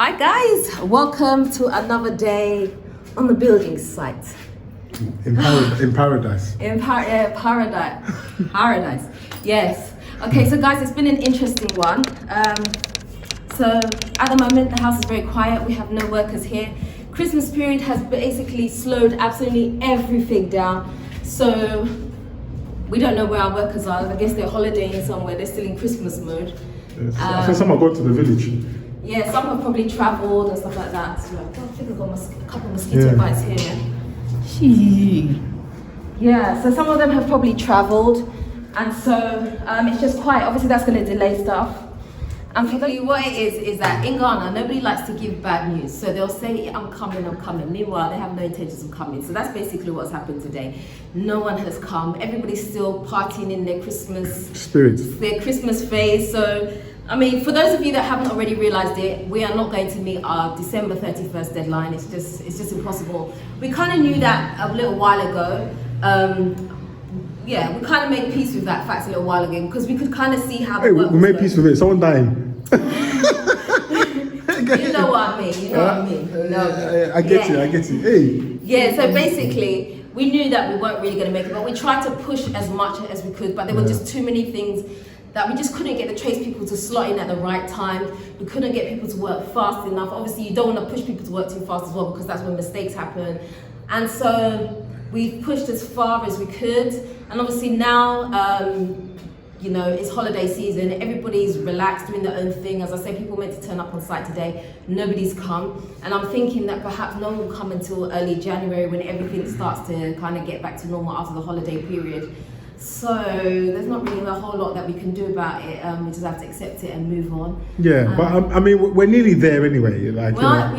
Hi guys, welcome to another day on the building site. In paradise. Paradise. Yes. Okay, so guys, it's been an interesting one. So at the moment, the house is very quiet. We have no workers here. Christmas period has basically slowed absolutely everything down. So we don't know where our workers are. I guess they're holidaying somewhere. They're still in Christmas mode. Yes. I think some are going to the village. Yeah, some have probably travelled and stuff like that. So I think I've got a couple of mosquito bites here. Yeah, so some of them have probably travelled, and so it's just quiet. Obviously, that's going to delay stuff. And for what it is that in Ghana, nobody likes to give bad news. So they'll say, I'm coming, I'm coming. Meanwhile, they have no intentions of coming. So that's basically what's happened today. No one has come. Everybody's still partying in their Christmas spirit, their Christmas phase. So, I mean, for those of you that haven't already realized it, we are not going to meet our December 31st deadline. It's just impossible. We kind of knew that a little while ago. Yeah, we kind of made peace with that fact a little while ago because we could kind of see how the work we made peace with it. Someone dying. You know what I mean. You know what I mean. No. I get you. Hey. Yeah. So basically, we knew that we weren't really going to make it, but we tried to push as much as we could. But there were just too many things that we just couldn't get the tradespeople to slot in at the right time. We couldn't get people to work fast enough. Obviously, you don't want to push people to work too fast as well because that's when mistakes happen. And so we've pushed as far as we could. And obviously now, you know, it's holiday season. Everybody's relaxed, doing their own thing. As I say, people meant to turn up on site today. Nobody's come. And I'm thinking that perhaps no one will come until early January when everything starts to kind of get back to normal after the holiday period. So there's not really a whole lot that we can do about it. We just have to accept it and move on. Yeah, but I mean, we're nearly there anyway. Like we are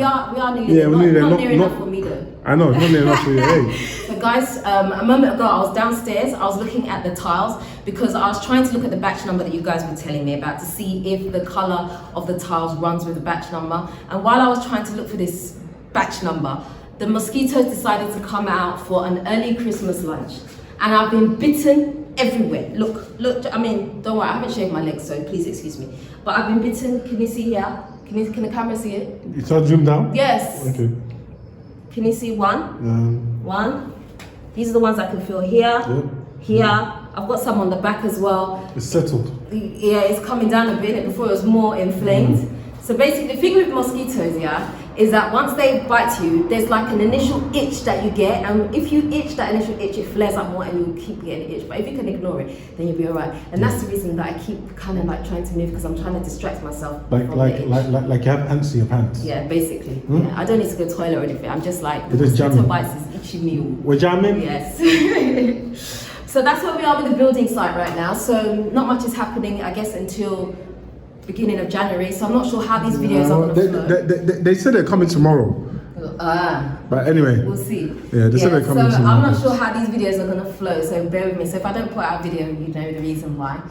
nearly there. Not near enough for me though. I know, it's not near enough for you. Hey. So guys, a moment ago I was downstairs. I was looking at the tiles because I was trying to look at the batch number that you guys were telling me about to see if the color of the tiles runs with the batch number. And while I was trying to look for this batch number, the mosquitoes decided to come out for an early Christmas lunch. And I've been bitten everywhere. Look, I mean, don't worry, I haven't shaved my legs, so please excuse me. But I've been bitten, can you see here? Can the camera see it? You start zoom down? Yes. Okay. Can you see one? One. These are the ones I can feel here, here. I've got some on the back as well. It's settled. Yeah, it's coming down a bit. Before it was more inflamed. So basically, the thing with mosquitoes, is that once they bite you, there's like an initial itch that you get, and if you itch that initial itch, it flares up more and you'll keep getting itch. But if you can ignore it, then you'll be alright. And that's the reason that I keep kind of like trying to move because I'm trying to distract myself. Like you have ants in your pants. Yeah, basically. Yeah, I don't need to go to the toilet or anything. I'm just like, the mosquito bites is itching me. We're jamming? Yes. So that's where we are with the building site right now. So not much is happening, I guess, until beginning of January, so I'm not sure how these videos are going to flow. They said they're coming tomorrow. But anyway. We'll see. Yeah, they said they're coming tomorrow. I'm not sure how these videos are going to flow, so bear with me. So if I don't put out a video, you know the reason why.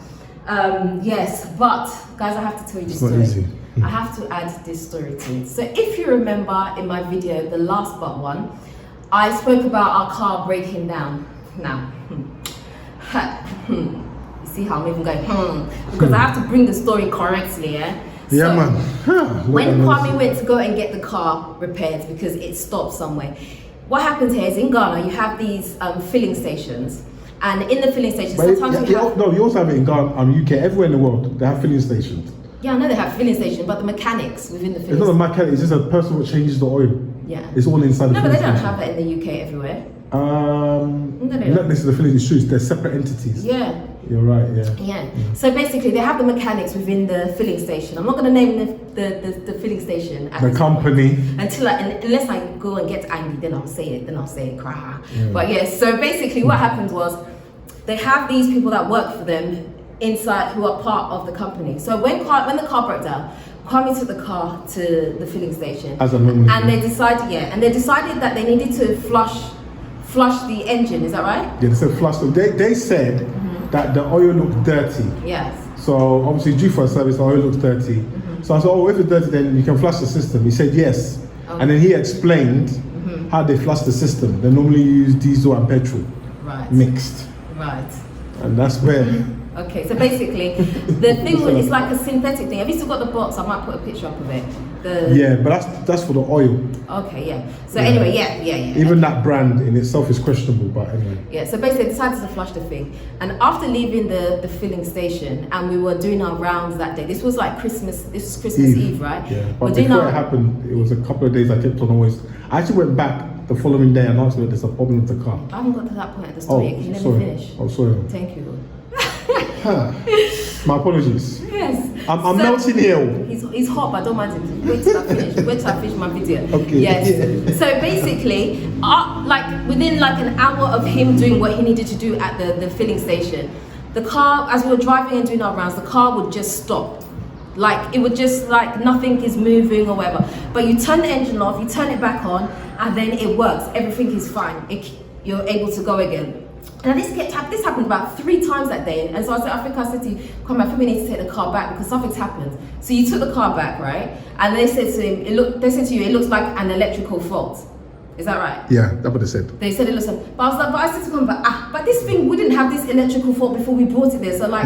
Yes, but guys, I have to tell you this story. Not easy. I have to add this story to it. So if you remember in my video, the last but one, I spoke about our car breaking down. Now, see how I'm even going, because I have to bring the story correctly, yeah? Yeah, so, man. When Kwame went to go and get the car repaired because it stopped somewhere, what happens here is in Ghana, you have these filling stations. And in the filling stations, sometimes you have... No, you also have it in Ghana, UK, everywhere in the world, they have filling stations. Yeah, I know they have filling stations, but the mechanics within the filling It's not a mechanic, it's just a person who changes the oil. Yeah. It's all inside the filling station. No, but they don't have that in the UK everywhere. Not next to the filling stations, they're separate entities. Yeah. You're right, yeah. So basically, they have the mechanics within the filling station. I'm not going to name the filling station. The company. Unless I go and get angry, then I'll say it, cry. Yeah. But yes, so basically what happened was, they have these people that work for them inside who are part of the company. So when the car broke down, Kwame took the car to the filling station. And they decided that they needed to flush the engine, is that right? Yeah, they said flush them. They said that the oil looked dirty. Yes. So obviously due for a service, the oil looks dirty. So I said, if it's dirty, then you can flush the system. He said yes. Okay. And then he explained how they flush the system. They normally use diesel and petrol mixed. Right. And that's where Okay, so basically, the thing is like a synthetic thing. Have you still got the box? I might put a picture up of it. Yeah, but that's for the oil. Okay, yeah. So anyway, yeah. Even that brand in itself is questionable, but anyway. Yeah, so basically I decided to flush the thing. And after leaving the filling station, and we were doing our rounds that day, this was Christmas Eve, right? Yeah, but before it happened, it was a couple of days I kept on always, I actually went back the following day and asked her if there's a problem with the car. I haven't got to that point at the story yet. Can you let me finish? Oh, sorry. Thank you. My apologies. Yes. I'm melting here. He's hot, but I don't mind him. Wait till I finish. Wait till I finish my video. Okay. Yes. So basically, within an hour of him doing what he needed to do at the filling station, the car, as we were driving and doing our rounds, the car would just stop. It would just nothing is moving or whatever. But you turn the engine off, you turn it back on, and then it works. Everything is fine. You're able to go again. And this happened about 3 times that day, and so I said to you, come back, we need to take the car back because something's happened. So you took the car back, right? And they said to him, it looks like an electrical fault. Is that right? Yeah, that's what they said. They said it looks like, but I said to him, but this thing, we didn't have this electrical fault before we brought it there, so why?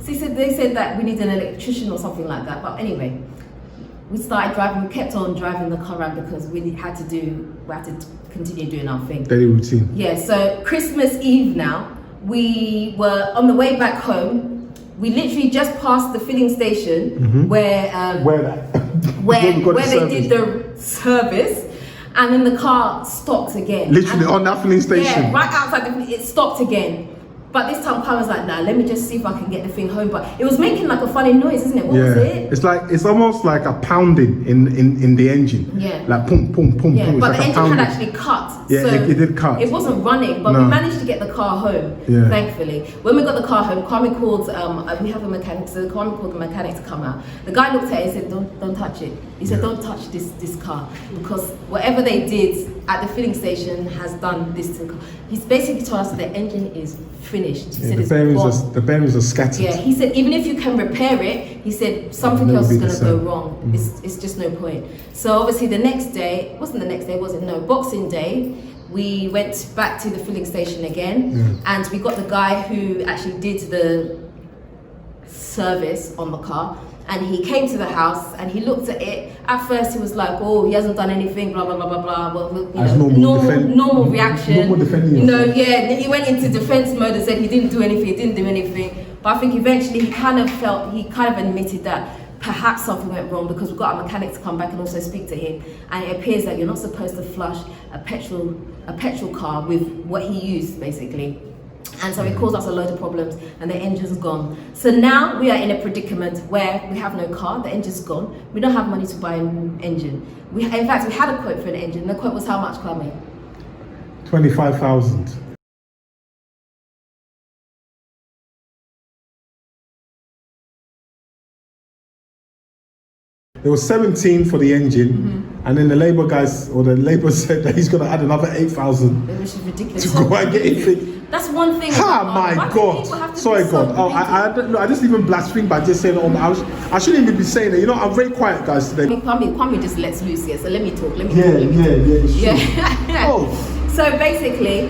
So they said that we need an electrician or something like that. But anyway, we started driving, we kept on driving the car around because we had to continue doing our thing. Daily routine. Yeah, so Christmas Eve now, we were on the way back home. We literally just passed the filling station where they did the service, and then the car stopped again. Literally on that filling station? Yeah, right outside, it stopped again. But this time I was like, nah, let me just see if I can get the thing home. But it was making a funny noise, isn't it? What was it? It's almost like a pounding in the engine. Yeah. Like pum, pum, pum, yeah, pum. But the engine had actually cut. Yeah, so it did cut. It wasn't running, but we managed to get the car home, thankfully. When we got the car home, Kwame called, we have a mechanic, so Kwame called the mechanic to come out. The guy looked at it and said, don't touch it. He said, don't touch this car, because whatever they did at the filling station has done this to the car. He's basically told us that the engine is finished. He said the bearings are scattered. Yeah, he said even if you can repair it, he said something else is going to go wrong. It's just no point. So obviously the next day, wasn't the next day, was it? No, Boxing Day, we went back to the filling station again, and we got the guy who actually did the service on the car. And he came to the house and he looked at it. At first he was like, oh, he hasn't done anything, blah, blah, blah, blah, blah. Well, normal reaction. Normal defending yourself. Then he went into defense mode and said he didn't do anything. But I think eventually he kind of admitted that perhaps something went wrong, because we've got our mechanic to come back and also speak to him. And it appears that you're not supposed to flush a petrol car with what he used, basically. And so it caused us a load of problems, and the engine's gone. So now we are in a predicament where we have no car, the engine's gone. We don't have money to buy a new engine. In fact, we had a quote for an engine. The quote was how much, Kwame? 25,000. There was 17 for the engine, and then the Labour guys, or the Labour said that he's going to add another 8,000. Which is ridiculous. To go and get it. That's one thing. My God. Sorry, God. I don't know. I just even blaspheme by just saying, I shouldn't even be saying it. I'm very quiet, guys, today. Kwame just lets loose here, so let me talk. Oh. So basically,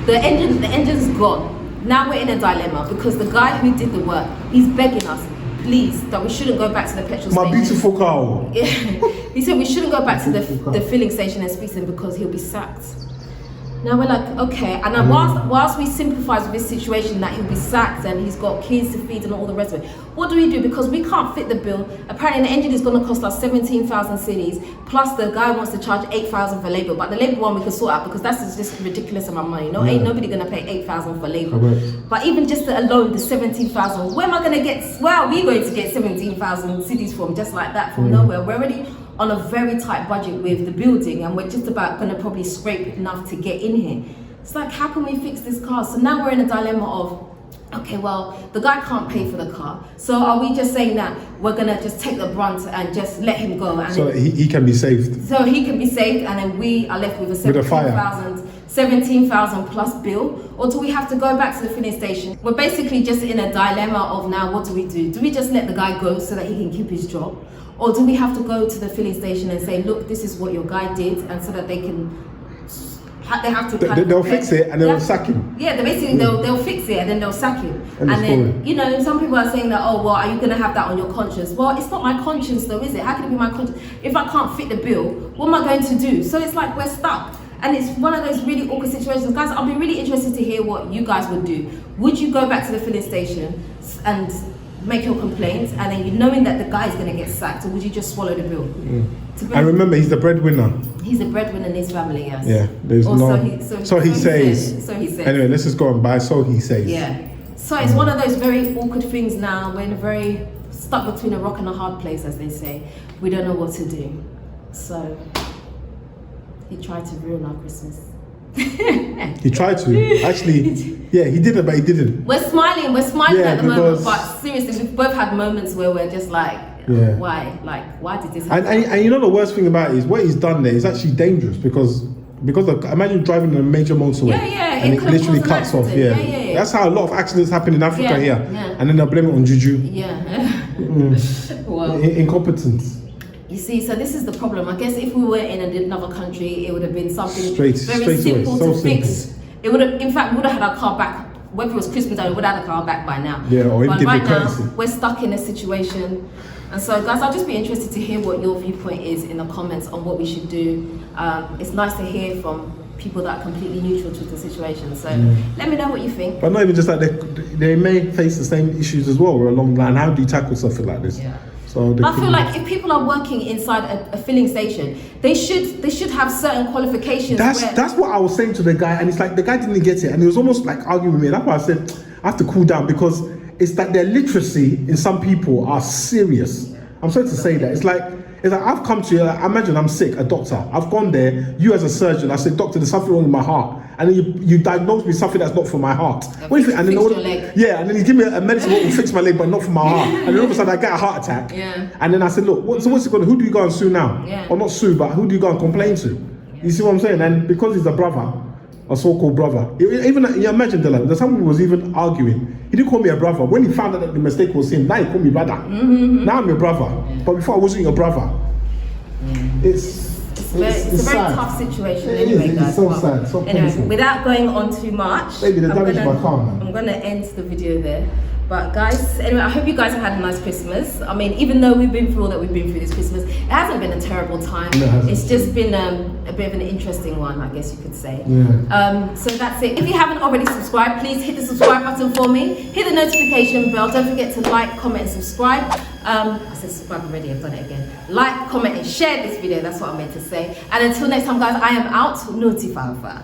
the engine's gone. Now we're in a dilemma because the guy who did the work, he's begging us, please, that we shouldn't go back to the petrol station. My beautiful car. He said we shouldn't go back to the filling station and speak to him because he'll be sacked. Now we're like, okay, and whilst we sympathise with this situation that he'll be sacked and he's got kids to feed and all the rest of it, what do we do? Because we can't fit the bill. Apparently the engine is going to cost us 17,000 cedis, plus the guy wants to charge 8,000 for labour, but the labour one we can sort out because that's just a ridiculous amount of money. Ain't nobody going to pay 8,000 for labour. But even just alone, the 17,000, where are we going to get 17,000 cedis from, just like that, from nowhere? We're already on a very tight budget with the building, and we're just about going to probably scrape enough to get in here. It's like, how can we fix this car? So now we're in a dilemma of, okay, well, the guy can't pay for the car, so are we just saying that we're going to just take the brunt and just let him go? And so he can be saved. So he can be saved, and then we are left with a 17,000 plus bill? Or do we have to go back to the filling station? We're basically just in a dilemma of, now what do we do? Do we just let the guy go so that he can keep his job? Or do we have to go to the filling station and say, look, this is what your guy did, and so that they can they have to. They'll fix it and they'll sack him. Yeah, they'll fix it and then they'll sack him. And then you know, some people are saying that, oh well, are you gonna have that on your conscience? Well, it's not my conscience though, is it? How can it be my conscience if I can't fit the bill? What am I going to do? So it's like we're stuck. And it's one of those really awkward situations. Guys, I'll be really interested to hear what you guys would do. Would you go back to the filling station and make your complaints, and then you knowing that the guy is going to get sacked, or would you just swallow the bill? And remember, he's the breadwinner. He's the breadwinner in his family, yes. Yeah, there's so he says. So he says. Anyway, let's just go on by. So he says. Yeah. So it's one of those very awkward things now. We're in a very stuck between a rock and a hard place, as they say. We don't know what to do. So he tried to ruin our Christmas. He tried to. Actually, yeah, he did it, but he didn't. We're smiling at the moment, but seriously, we've both had moments where we're just like, why? Like, why did this happen? And you know the worst thing about it is what he's done there is actually dangerous because imagine driving on a major motorway and it literally cuts off. Yeah. That's how a lot of accidents happen in Africa here. And then they'll blame it on juju. Well, incompetence. You see, so this is the problem. I guess if we were in another country, it would have been something very simple away. to fix. It would have, in fact, we would have had our car back. Whether it was Christmas Day, we would have had the car back by now. Yeah, or but give right me now, courtesy. we're stuck in a situation. And so, guys, I'll just be interested to hear what your viewpoint is in the comments on what we should do. It's nice to hear from people that are completely neutral to the situation. So let me know what you think. But not even just like they may face the same issues as well along the line. How do you tackle something like this? Yeah. So I feel like if people are working inside a filling station, they should have certain qualifications. That's what I was saying to the guy, and it's like the guy didn't get it, and he was almost like arguing with me. That's why I said I have to cool down because it's that their literacy in some people are serious. I'm sorry to say that. It's like I've come to you. Like, imagine I'm sick, a doctor. I've gone there. You as a surgeon, I said, doctor, there's something wrong with my heart. And then you diagnose me something that's not for my heart. What do you think? And then your leg. Yeah, and then you give me a medicine that will fix my leg, but not for my heart. And then all of a sudden I get a heart attack. Yeah. And then I said, look, what's it going to? Who do you go and sue now? Yeah. Or not sue, but who do you go and complain to? Yeah. You see what I'm saying? And because he's a brother, a so-called brother, even you imagine Dela, there's someone who was even arguing. He didn't call me a brother. When he found out that the mistake was him, now he called me brother. Now I'm your brother. But before I wasn't your brother. It's a very tough situation anyway, guys. It's so sad, so painful. Without going on too much, Baby, the damage to my car, man. I'm gonna end the video there. But guys, anyway, I hope you guys have had a nice Christmas. I mean, even though we've been through all that we've been through this Christmas, it hasn't been a terrible time. No, it hasn't. It's just been a bit of an interesting one, I guess you could say. Yeah. So that's it. If you haven't already subscribed, please hit the subscribe button for me. Hit the notification bell. Don't forget to like, comment, and subscribe. I said subscribe already, I've done it again. Like, comment, and share this video. That's what I meant to say. And until next time, guys, I am out. Naughty Fafa.